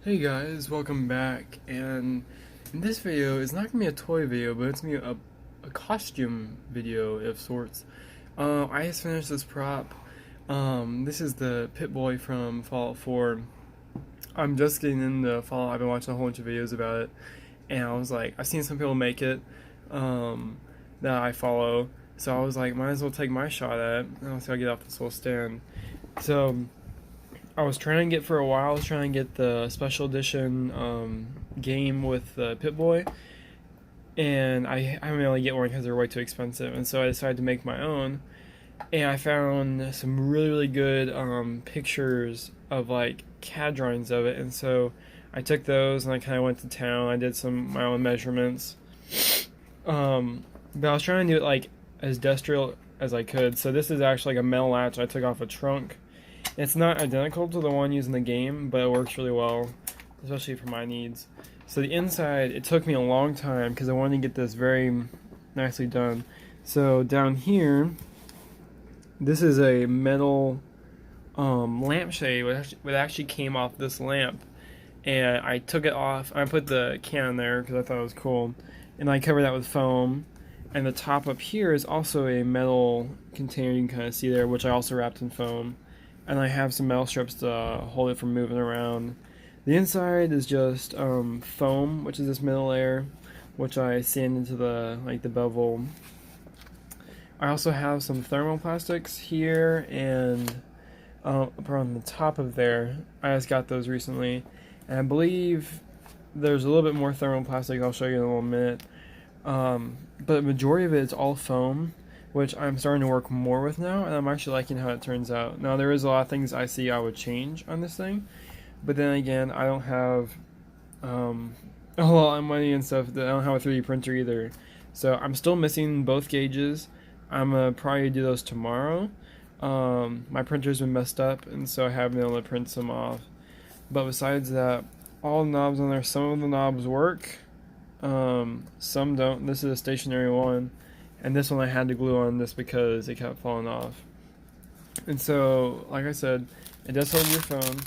Hey guys, welcome back. And in this video, it's not gonna be a toy video, but it's gonna be a costume video of sorts. I just finished this prop. This is the Pit-Boy from Fallout 4. I'm just getting into Fallout. I've been watching a whole bunch of videos about it, and I was like, I've seen some people make it that I follow, so I was like, might as well take my shot at it. And I'll see how I get off this whole stand. So I was trying to get for a while. I was trying to get the special edition game with the Pip-Boy, and I haven't been able to get one because they're way too expensive. And so I decided to make my own, and I found some really good pictures of like CAD drawings of it. And so I took those and I kind of went to town. I did my own measurements, but I was trying to do it like as industrial as I could. So this is actually like a metal latch I took off a trunk. It's not identical to the one used in the game, but it works really well, especially for my needs. So the inside, it took me a long time because I wanted to get this very nicely done. So down here, this is a metal lampshade which actually came off this lamp. And I took it off, I put the can in there because I thought it was cool. And I covered that with foam. And the top up here is also a metal container you can kind of see there, which I also wrapped in foam. And I have some metal strips to hold it from moving around. The inside is just foam, which is this middle layer, which I sand into the bevel. I also have some thermoplastics here and up on the top of there. I just got those recently, and I believe there's a little bit more thermoplastic. I'll show you in a little minute. But the majority of it is all foam, which I'm starting to work more with now, and I'm actually liking how it turns out. Now, there is a lot of things I see I would change on this thing, but then again, I don't have a lot of money and stuff. I don't have a 3D printer either, so I'm still missing both gauges. I'm gonna probably do those tomorrow. My printer's been messed up, and so I haven't been able to print some off. But besides that, all the knobs on there, some of the knobs work, some don't. This is a stationary one. And this one I had to glue on this because it kept falling off. And so, like I said, it does hold your phone.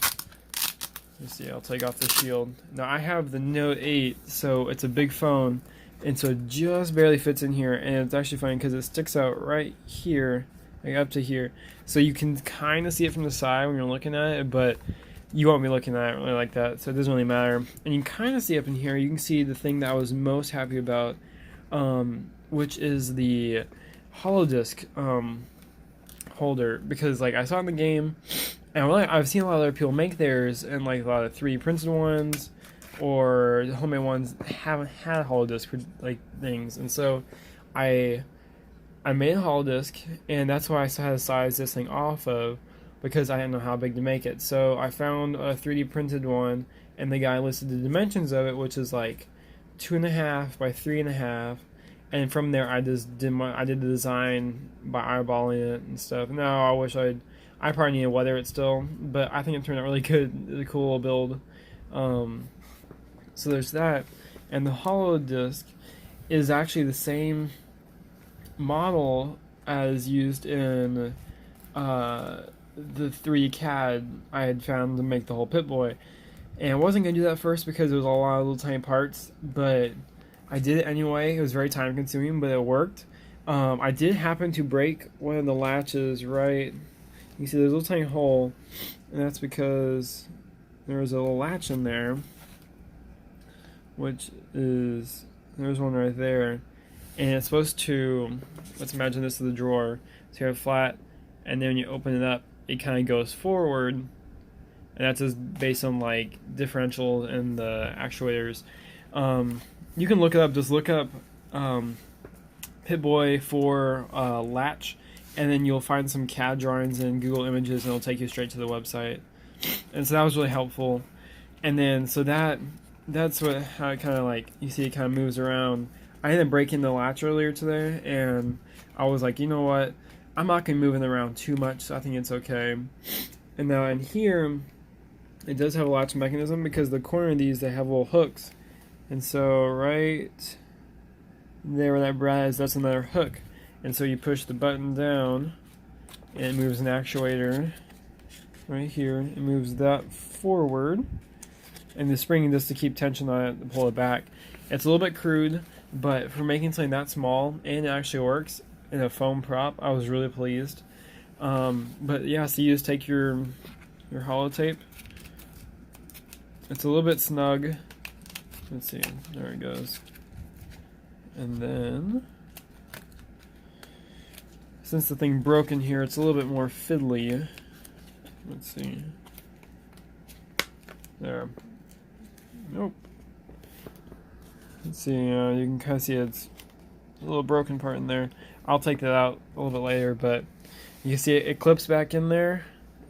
Let's see, I'll take off the shield. Now I have the Note 8, so it's a big phone. And so it just barely fits in here. And it's actually funny because it sticks out right here, like up to here. So you can kind of see it from the side when you're looking at it, but you won't be looking at it really like that. So it doesn't really matter. And you can kind of see up in here, you can see the thing that I was most happy about. Which is the holodisc holder, because like I saw in the game, and I've seen a lot of other people make theirs, and like a lot of 3D printed ones or the homemade ones haven't had holodisc like things, and so I made a holodisc, and that's why I had to size this thing off of, because I didn't know how big to make it. So I found a 3D printed one, and the guy listed the dimensions of it, which is like 2.5 by 3.5. And from there, I did the design by eyeballing it and stuff. Now I probably need to weather it still, but I think it turned out really good. It's a cool build. So there's that, and the hollow disc is actually the same model as used in the 3D CAD I had found to make the whole Pip-Boy. And I wasn't gonna do that first because there was a lot of little tiny parts, but I did it anyway. It was very time consuming, but it worked. I did happen to break one of the latches right. You see there's a little tiny hole, and that's because there was a little latch in there, there's one right there. And it's supposed to, let's imagine this is the drawer. So you have flat, and then when you open it up, it kind of goes forward. And that's just based on like differentials and the actuators. You can look it up. Just look up Pip-Boy for latch, and then you'll find some CAD drawings in Google Images, and it'll take you straight to the website. And so that was really helpful. And then so that's how it kind of like, you see it kind of moves around. I ended up breaking the latch earlier today, and I was like, you know what? I'm not gonna move it around too much, so I think it's okay. And now in here, it does have a latch mechanism because the corner of these, they have little hooks. And so right there where that brass is, that's another hook. And so you push the button down, and it moves an actuator right here. It moves that forward, and the spring just to keep tension on it to pull it back. It's a little bit crude, but for making something that small and it actually works in a foam prop, I was really pleased. But yeah, so you just take your holotape. It's a little bit snug. Let's see, there it goes. And then, since the thing broke in here, it's a little bit more fiddly. Let's see. There. Nope. Let's see, you can kind of see it's a little broken part in there. I'll take that out a little bit later, but you can see it clips back in there.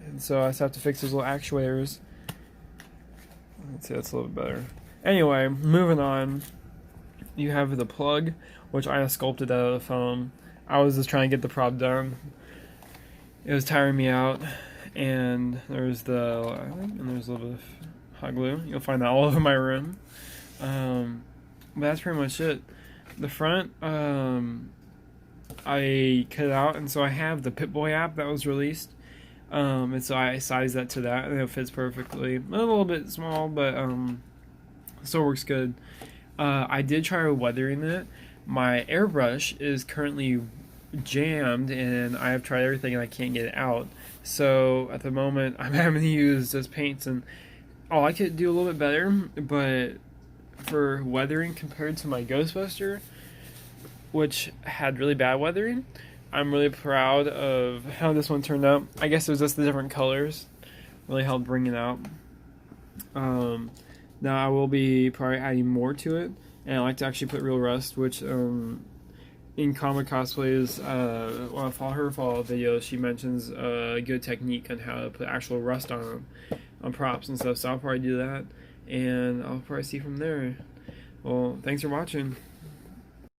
And so I just have to fix those little actuators. Let's see, that's a little bit better. Anyway, moving on. You have the plug, which I sculpted out of the foam. I was just trying to get the prop done. It was tiring me out. And there's a little bit of hot glue. You'll find that all over my room. But that's pretty much it. The front, I cut it out, and so I have the Pip-Boy app that was released. And so I sized that to that, and it fits perfectly. A little bit small, but still works good. I did try weathering it. My airbrush is currently jammed, and I have tried everything, and I can't get it out. So at the moment, I'm having to use just paints, and I could do a little bit better, but for weathering compared to my Ghostbuster, which had really bad weathering, I'm really proud of how this one turned out. I guess it was just the different colors really helped bring it out. Now I will be probably adding more to it, and I like to actually put real rust, which in comic cosplays, when I follow her videos, she mentions a good technique on how to put actual rust on props and stuff. So I'll probably do that, and I'll probably see from there. Well, thanks for watching.